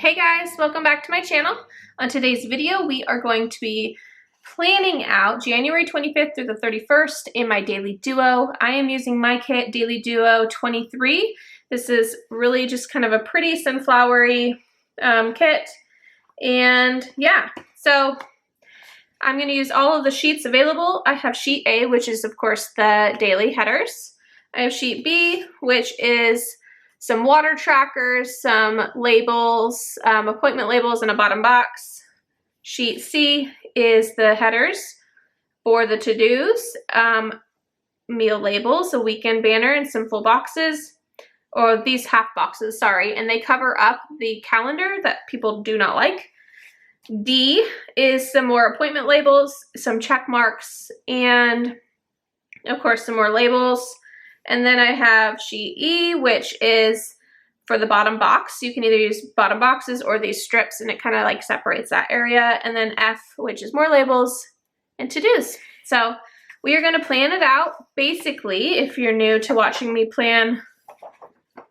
Hey guys, welcome back to my channel. On today's video, we are going to be planning out January 25th through the 31st in my Daily Duo. I am using my kit, Daily Duo 23. This is really just kind of a pretty sunflowery kit. And yeah, so I'm going to use all of the sheets available. I have sheet A, which is of course the daily headers. I have sheet B, which is some water trackers, some labels, appointment labels in a bottom box. Sheet C is the headers for the to-dos, meal labels, a weekend banner, and some full boxes, or these half boxes, sorry, and they cover up the calendar that people do not like. D is some more appointment labels, some check marks, and of course some more labels. And then I have sheet E, which is for the bottom box. You can either use bottom boxes or these strips, and it kind of like separates that area. And then F, which is more labels and to-dos. So we are going to plan it out. Basically, if you're new to watching me plan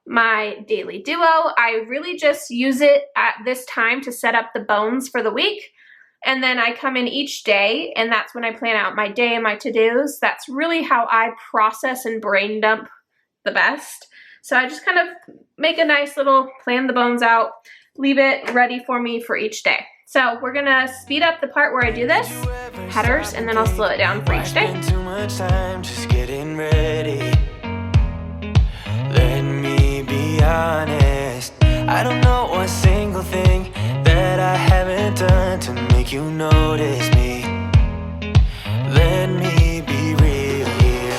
my Daily Duo, I really just use it at this time to set up the bones for the week. And then I come in each day, and that's when I plan out my day and my to-dos. That's really how I process and brain dump the best. So I just kind of make a nice little plan the bones out, leave it ready for me for each day. So we're gonna speed up the part where I do this, headers, and then I'll slow it down for each day. Too much time just getting ready. Let me be honest, I don't know one single thing that I haven't done to make you notice me. Let me be real here.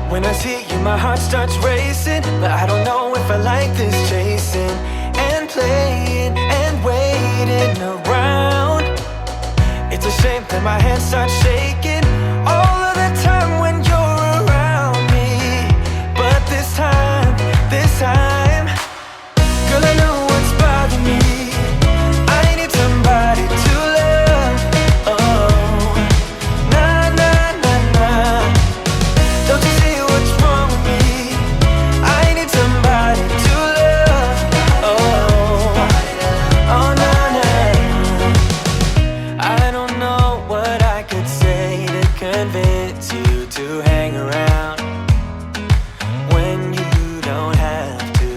When I see you, my heart starts racing, but I don't know if I like this chasing and playing and waiting around. It's a shame that my hands start shaking all of the time when you're around me. But this time, girl, I know what's bothering me. I need somebody to love. Oh, nah, nah, nah, nah. Don't you see what's wrong with me? I need somebody to love. Oh, oh, nah, nah. I don't know what I could say to convince you to hang around when you don't have to.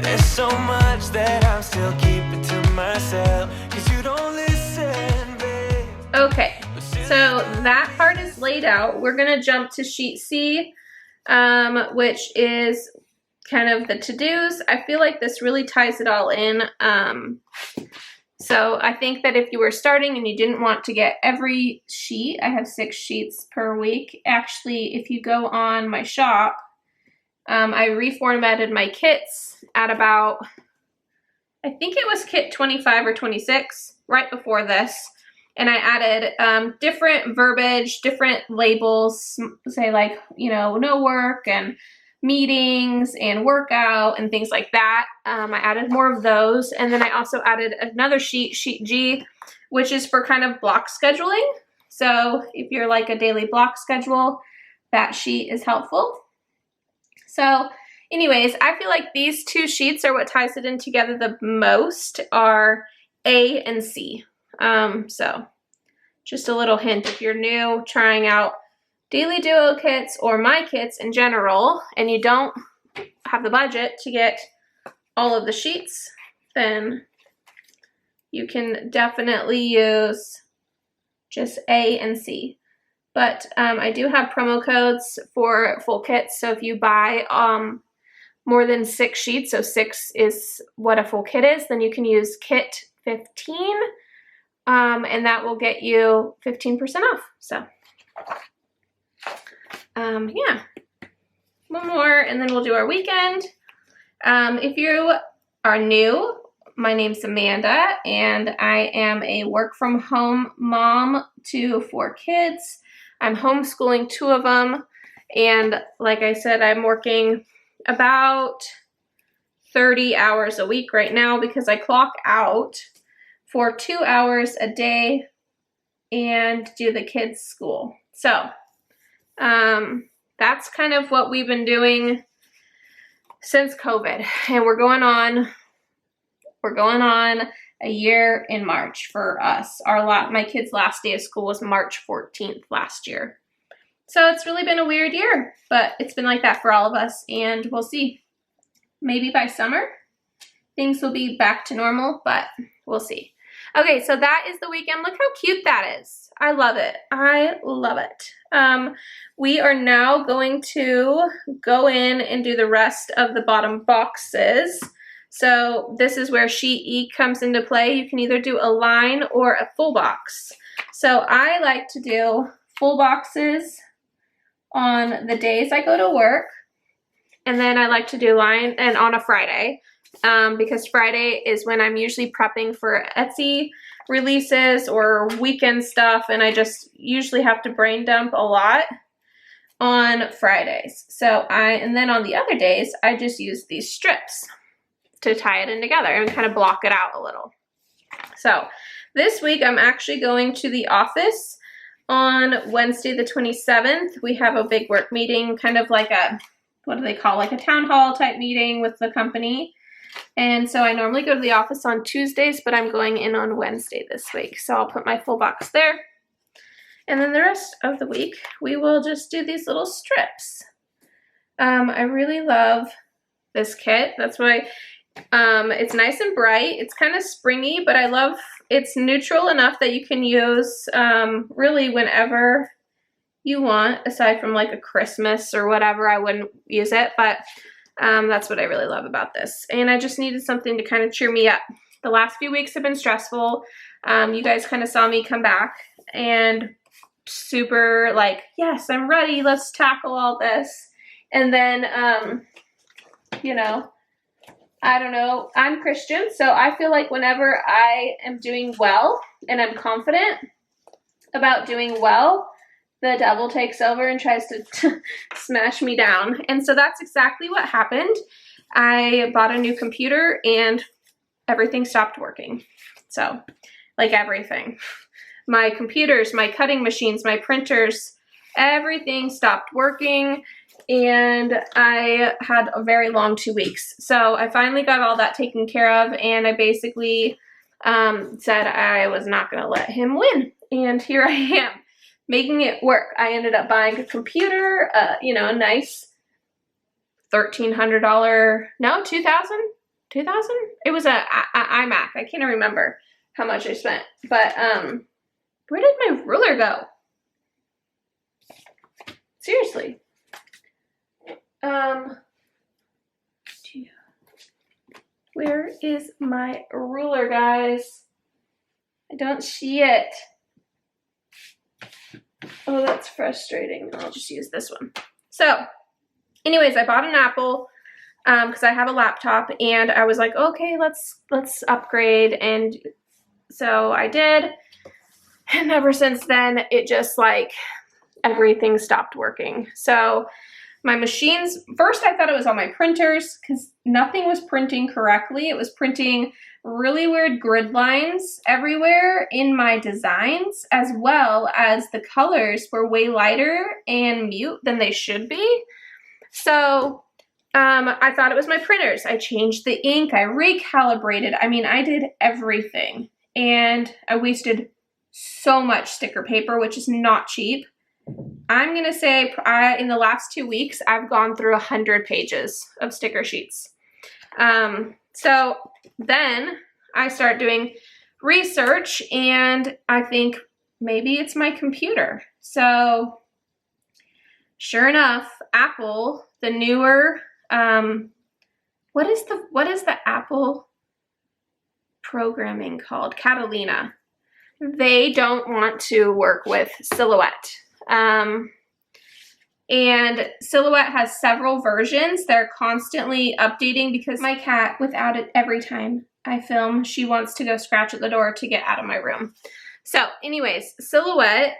There's so much that I'm still keeping to myself, 'cause you don't listen, babe. Okay, so that part is laid out. We're gonna jump to sheet C, which is kind of the to-dos. I feel like this really ties it all in. So I think that if you were starting and you didn't want to get every sheet, I have 6 sheets per week. Actually, if you go on my shop, I reformatted my kits at about, I think it was kit 25 or 26, right before this. And I added different verbiage, different labels, say like, you know, no work and meetings and workout and things like that. I added more of those. And then I also added another sheet, sheet G, which is for kind of block scheduling. So if you're like a daily block schedule, that sheet is helpful. So anyways, I feel like these 2 sheets are what ties it in together the most, are A and C. So just a little hint, if you're new trying out Daily Duo kits or my kits in general, and you don't have the budget to get all of the sheets, then you can definitely use just A and C. But I do have promo codes for full kits, so if you buy more than 6 sheets, so 6 is what a full kit is, then you can use kit 15, and that will get you 15% off. So yeah, one more, and then we'll do our weekend. If you are new, my name's Amanda, and I am a work-from-home mom to 4 kids. I'm homeschooling 2 of them, and like I said, I'm working about 30 hours a week right now because I clock out for 2 hours a day and do the kids' school. So that's kind of what we've been doing since COVID, and we're going on We're going on a year in March for us. My kid's last day of school was March 14th last year. So it's really been a weird year, but it's been like that for all of us, and we'll see. Maybe by summer, things will be back to normal, but we'll see. Okay, so that is the weekend. Look how cute that is. I love it. I love it. We are now going to go in and do the rest of the bottom boxes. So this is where sheet E comes into play. You can either do a line or a full box. So I like to do full boxes on the days I go to work. And then I like to do line and on a Friday. Because Friday is when I'm usually prepping for Etsy releases or weekend stuff, and I just usually have to brain dump a lot on Fridays. And then on the other days, I just use these strips to tie it in together and kind of block it out a little. So this week I'm actually going to the office on Wednesday the 27th. We have a big work meeting, kind of like a, what do they call, like a town hall type meeting with the company. And so I normally go to the office on Tuesdays, but I'm going in on Wednesday this week. So I'll put my full box there. And then the rest of the week, we will just do these little strips. I really love this kit. That's why it's nice and bright. It's kind of springy, but I love it's neutral enough that you can use really whenever you want, aside from like a Christmas or whatever. I wouldn't use it, but that's what I really love about this. And I just needed something to kind of cheer me up. The last few weeks have been stressful. You guys kind of saw me come back and super like, yes, I'm ready. Let's tackle all this. And then, you know, I don't know. I'm Christian, so I feel like whenever I am doing well and I'm confident about doing well, the devil takes over and tries to smash me down. And so that's exactly what happened. I bought a new computer and everything stopped working. So, like everything. My computers, my cutting machines, my printers, everything stopped working. And I had a very long 2 weeks. So I finally got all that taken care of, and I basically said I was not going to let him win. And here I am, making it work. I ended up buying a computer, you know, a nice $1,300, no, $2,000? It was a iMac. I can't remember how much I spent. But where did my ruler go? Seriously. Where is my ruler, guys? I don't see it. Oh, that's frustrating. I'll just use this one. So, anyways, I bought an Apple because I have a laptop, and I was like, okay, let's upgrade. And so I did. And ever since then, it just like everything stopped working. So my machines, first I thought it was on my printers because nothing was printing correctly. It was printing really weird grid lines everywhere in my designs, as well as the colors were way lighter and mute than they should be. So I thought it was my printers. I changed the ink, I recalibrated. I mean, I did everything, and I wasted so much sticker paper, which is not cheap. I'm going to say in the last 2 weeks, I've gone through 100 pages of sticker sheets. So then I start doing research, and I think maybe it's my computer. So sure enough, Apple, the newer, what is the Apple programming called? Catalina. They don't want to work with Silhouette. And Silhouette has several versions. They're constantly updating because my cat, without it, every time I film, she wants to go scratch at the door to get out of my room. So anyways, Silhouette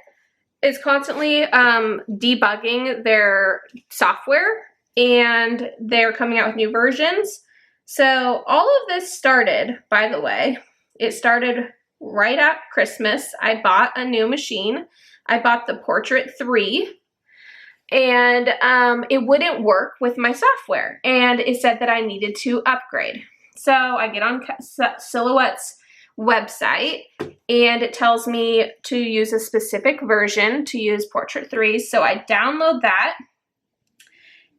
is constantly debugging their software, and they're coming out with new versions. So all of this started, by the way, it started right at Christmas. I bought a new machine. I bought the Portrait 3, and it wouldn't work with my software, and it said that I needed to upgrade. So I get on Silhouette's website and it tells me to use a specific version, to use Portrait 3. So I download that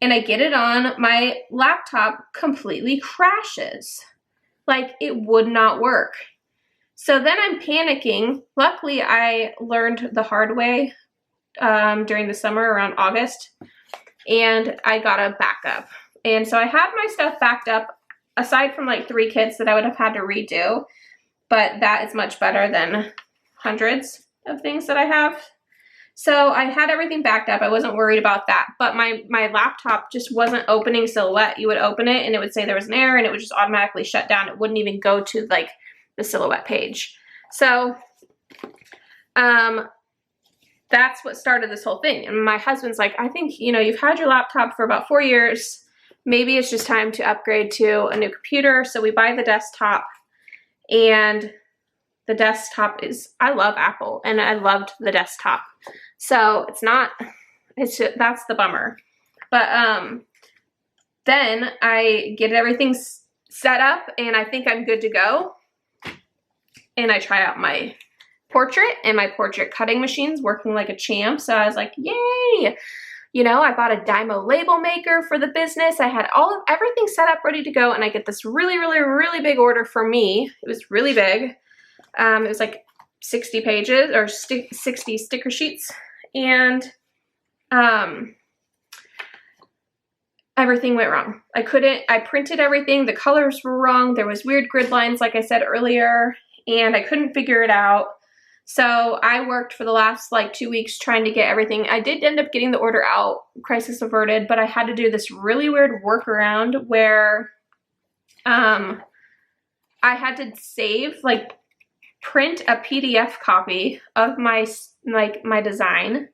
and I get it on. My laptop completely crashes. Like, it would not work. So then I'm panicking. Luckily, I learned the hard way during the summer around August, and I got a backup. And so I have my stuff backed up, aside from like 3 kits that I would have had to redo, but that is much better than hundreds of things that I have. So I had everything backed up. I wasn't worried about that, but my laptop just wasn't opening Silhouette. You would open it and it would say there was an error and it would just automatically shut down. It wouldn't even go to like the Silhouette page. So that's what started this whole thing. And my husband's like, I think, you know, you've had your laptop for about 4 years. Maybe it's just time to upgrade to a new computer. So we buy the desktop, and the desktop is, I love Apple and I loved the desktop. So it's just, that's the bummer. But then I get everything set up and I think I'm good to go. And I try out my portrait, and my portrait cutting machine's working like a champ. So I was like, yay. You know, I bought a Dymo label maker for the business. I had everything set up, ready to go. And I get this really, really, really big order for me. It was really big. It was like 60 pages or 60 sticker sheets. And everything went wrong. I printed everything. The colors were wrong. There was weird grid lines, like I said earlier, and I couldn't figure it out. So I worked for the last like 2 weeks trying to get everything. I did end up getting the order out, crisis averted, but I had to do this really weird workaround where I had to print a PDF copy of my design,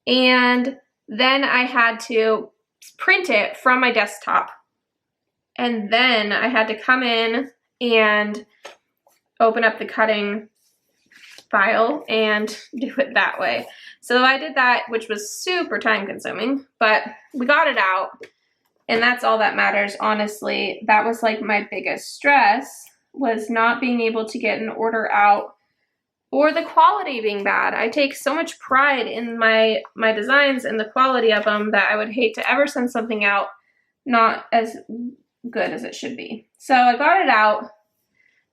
and then I had to print it from my desktop, and then I had to come in and open up the cutting file and do it that way. So I did that, which was super time consuming, but we got it out, and that's all that matters. Honestly, that was like my biggest stress, was not being able to get an order out or the quality being bad. I take so much pride in my designs and the quality of them that I would hate to ever send something out not as good as it should be. So I got it out,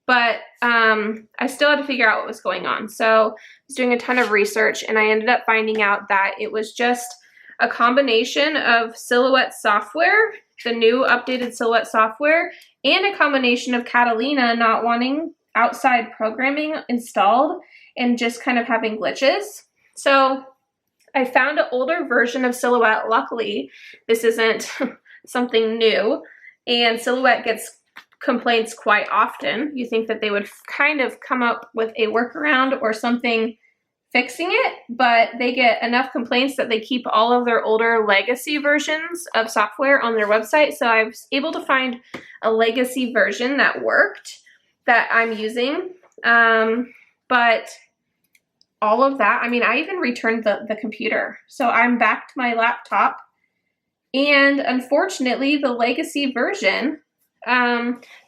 but I still had to figure out what was going on. So I was doing a ton of research, and I ended up finding out that it was just a combination of Silhouette software, the new updated Silhouette software, and a combination of Catalina not wanting outside programming installed and just kind of having glitches. So I found an older version of Silhouette. Luckily, this isn't something new, and Silhouette gets complaints quite often. You think that they would kind of come up with a workaround or something fixing it, but they get enough complaints that they keep all of their older legacy versions of software on their website. So I was able to find a legacy version that worked, that I'm using. But all of that, I mean, I even returned the computer. So I'm back to my laptop, and unfortunately the legacy version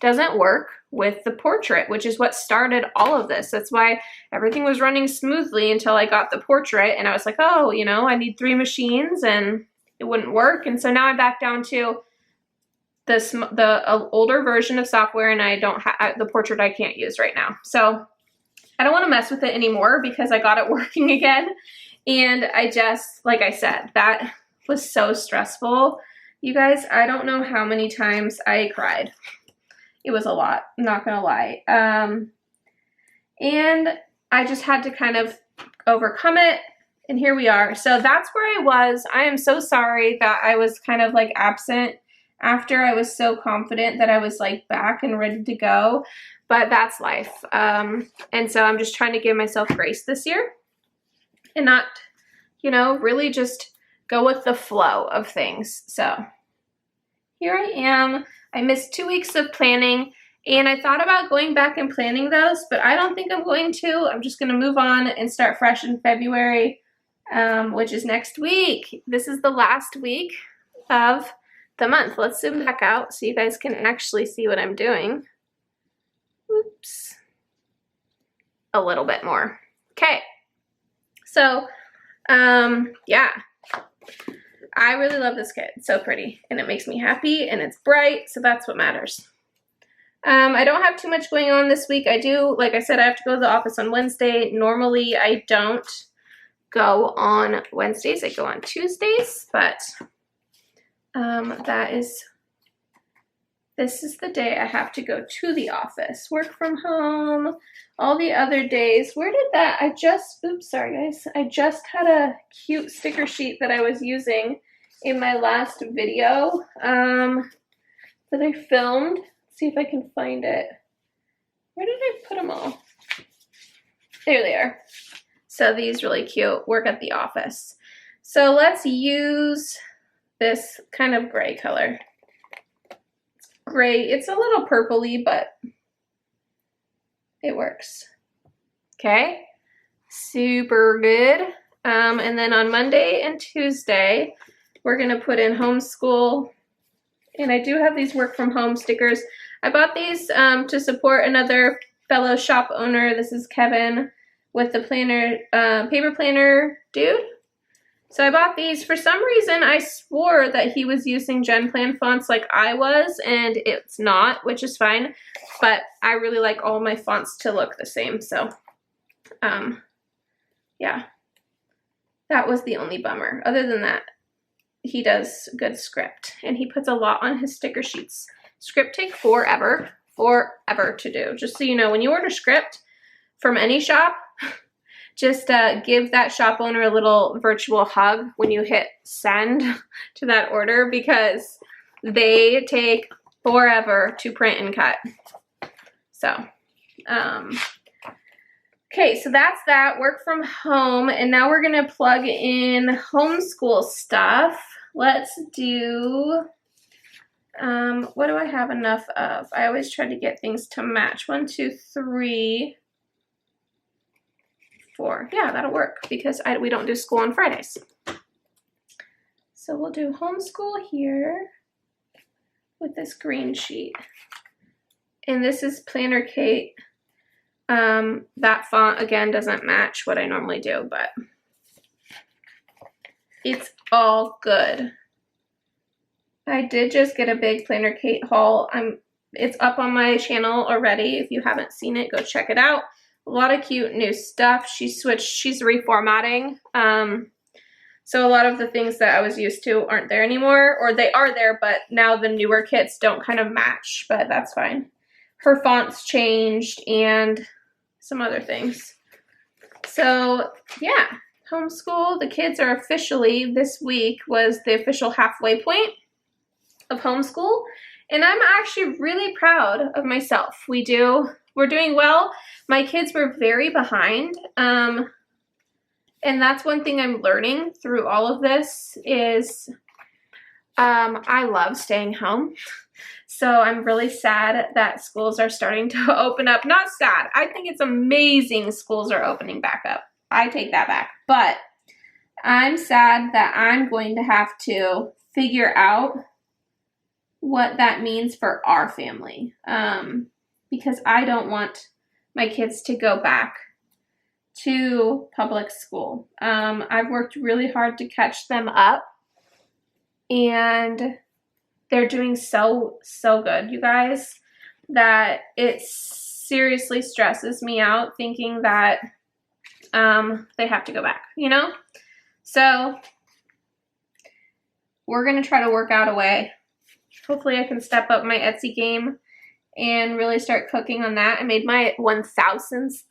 doesn't work with the portrait, which is what started all of this. That's why everything was running smoothly until I got the portrait, and I was like, oh, you know, I need 3 machines, and it wouldn't work. And so now I'm back down to the older version of software, and I don't have the portrait. I can't use right now. So I don't want to mess with it anymore because I got it working again. And I just, like I said, that was so stressful. You guys, I don't know how many times I cried. It was a lot, I'm not gonna lie. And I just had to kind of overcome it, and here we are. So that's where I was. I am so sorry that I was kind of like absent after I was so confident that I was like back and ready to go, but that's life. And so I'm just trying to give myself grace this year and not, you know, really just go with the flow of things. So here I am. I missed 2 weeks of planning, and I thought about going back and planning those, but I don't think I'm going to. I'm just going to move on and start fresh in February, which is next week. This is the last week of the month. Let's zoom back out so you guys can actually see what I'm doing. Oops. A little bit more. Okay. So, yeah. I really love this kit. It's so pretty and it makes me happy and it's bright, so that's what matters. I don't have too much going on this week. I do, like I said, I have to go to the office on Wednesday. Normally I don't go on Wednesdays. I go on Tuesdays, but this is the day I have to go to the office. Work from home, all the other days. Where did that, oops, sorry guys. I just had a cute sticker sheet that I was using in my last video that I filmed. Let's see if I can find it. Where did I put them all? There they are. So these really cute, work at the office. So let's use this kind of gray color. It's gray, it's a little purpley, but it works. Okay, super good. And then on Monday and Tuesday, we're gonna put in homeschool. And I do have these work from home stickers. I bought these to support another fellow shop owner. This is Kevin with the planner, paper planner dude. So I bought these. For some reason, I swore that he was using Gen Plan fonts like I was, and it's not, which is fine. But I really like all my fonts to look the same. So, yeah, that was the only bummer. Other than that, he does good script, and he puts a lot on his sticker sheets. Script take forever to do. Just so you know, when you order script from any shop, just give that shop owner a little virtual hug when you hit send to that order, because they take forever to print and cut. So, okay, so that's that, work from home, and now we're gonna plug in homeschool stuff. Let's do, what do I have enough of? I always try to get things to match. 1, 2, 3, 4. Yeah, that'll work because we don't do school on Fridays. So we'll do homeschool here with this green sheet. And this is Planner Kate. That font, again, doesn't match what I normally do, but it's all good. I did just get a big Planner Kate haul. It's up on my channel already. If you haven't seen it, go check it out. A lot of cute new stuff. She's reformatting. So a lot of the things that I was used to aren't there anymore, or they are there, but now the newer kits don't kind of match, but that's fine. Her font's changed and some other things. So yeah, homeschool. The kids are officially, this week was the official halfway point of homeschool. And I'm actually really proud of myself. We're doing well. My kids were very behind. And that's one thing I'm learning through all of this is I love staying home. So I'm really sad that schools are starting to open up. Not sad. I think it's amazing schools are opening back up. I take that back. But I'm sad that I'm going to have to figure out what that means for our family. Because I don't want my kids to go back to public school. I've worked really hard to catch them up, and they're doing so good, you guys, that it seriously stresses me out thinking that they have to go back, you know? So we're going to try to work out a way. Hopefully I can step up my Etsy game and really start cooking on that. I made my 1,000th,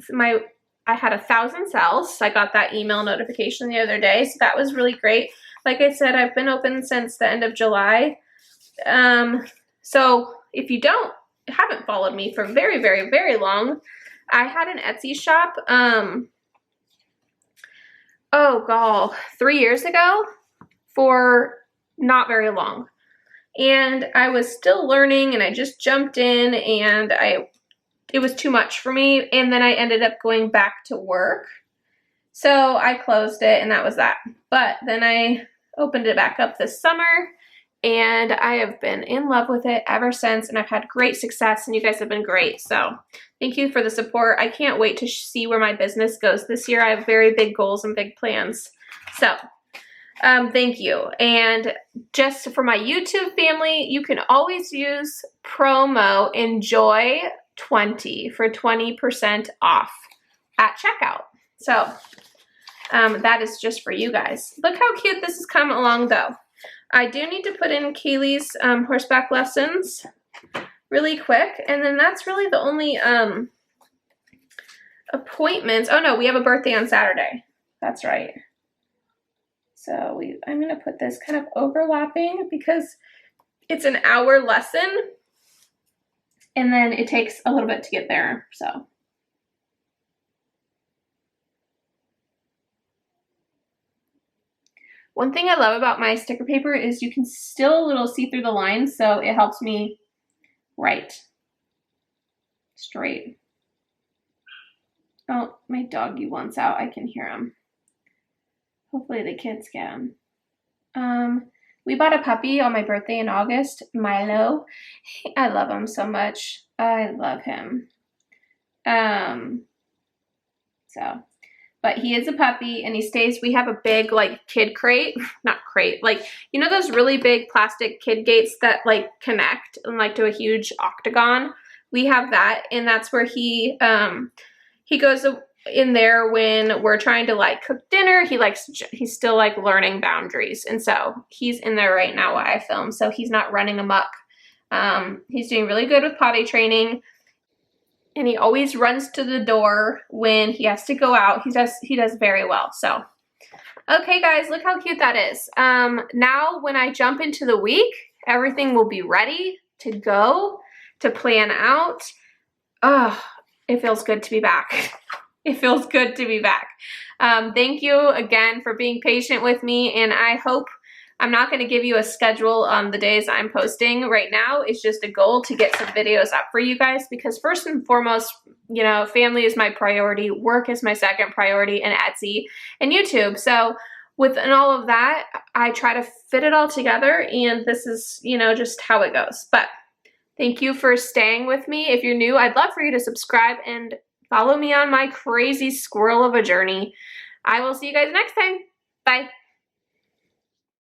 I had 1,000 sales. I got that email notification the other day, so that was really great. Like I said, I've been open since the end of July. So if you haven't followed me for very, very, very long, I had an Etsy shop, 3 years ago, for not very long. And I was still learning, and I just jumped in, and it was too much for me. And then I ended up going back to work. So I closed it, and that was that. But then I opened it back up this summer, and I have been in love with it ever since, and I've had great success, and you guys have been great. So thank you for the support. I can't wait to see where my business goes this year. I have very big goals and big plans. So thank you. And just for my YouTube family, you can always use promo ENJOY20 for 20% off at checkout. So that is just for you guys. Look how cute this has come along though. I do need to put in Kaylee's horseback lessons really quick, and then that's really the only appointments. Oh no, we have a birthday on Saturday. That's right. So I'm going to put this kind of overlapping because it's an hour lesson and then it takes a little bit to get there. So one thing I love about my sticker paper is you can still a little see through the lines, so it helps me write straight. Oh, my doggy wants out. I can hear him. Hopefully the kids get him. We bought a puppy on my birthday in August, Milo. I love him so much. I love him. But he is a puppy and he stays, we have a big like kid crate, not crate, like, you know those really big plastic kid gates that like connect and like to a huge octagon? We have that, and that's where he goes in there when we're trying to like cook dinner. He's still like learning boundaries, and so he's in there right now while I film, so he's not running amok. He's doing really good with potty training, and he always runs to the door when he has to go out. He does very well. So okay guys, look how cute that is. Now when I jump into the week, everything will be ready to go, to plan out. Oh, it feels good to be back. It feels good to be back. Thank you again for being patient with me, and I hope I'm not going to give you a schedule on the days I'm posting right now. It's just a goal to get some videos up for you guys, because first and foremost, you know, family is my priority, work is my second priority, and Etsy and YouTube. So within all of that, I try to fit it all together, and this is, you know, just how it goes. But thank you for staying with me. If you're new, I'd love for you to subscribe and follow me on my crazy squirrel of a journey. I will see you guys next time. Bye.